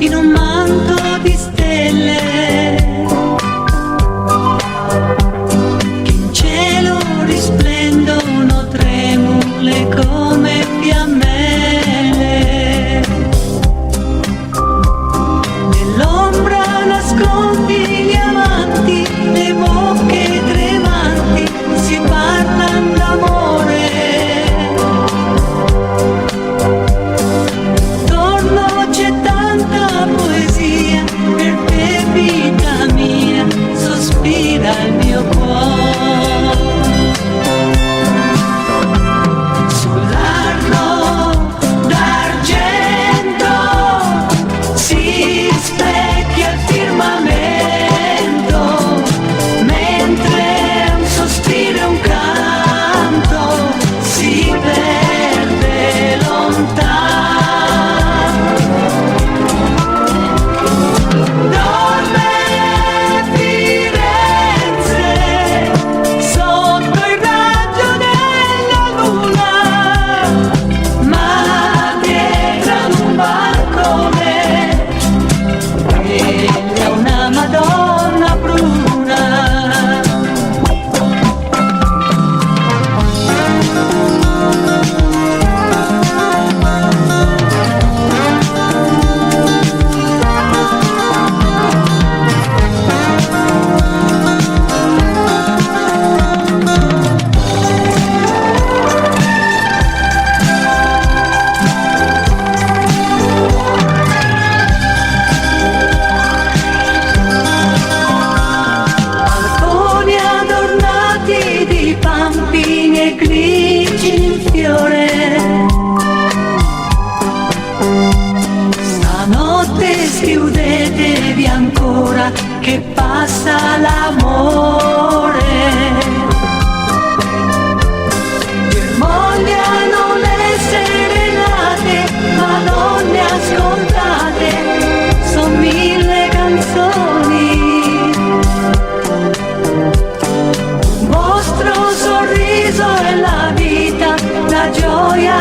in un manto di stelle, che in cielo risplendono tremule come fiammelle. Nell'ombra nascondi gli amanti, le bocche tremanti si parlano d'amore. Intorno c'è tanta poesia, per te vita mia sospira il mio cuore. Sull'arno d'argento si specchia il firmamento, mentre un sospiro e un canto si perde lontano. Dorme Firenze sotto il raggio della luna, ma dietro ad un balcone veglia una Madonna bruna. Balconi adornati di pampini e grigi in fiore, stanotte schiudetevi ancora che passa l'amore. Germogliano le serenate, madonne ascoltate, son 1000 canzoni. Il vostro sorriso è la vita, la gioia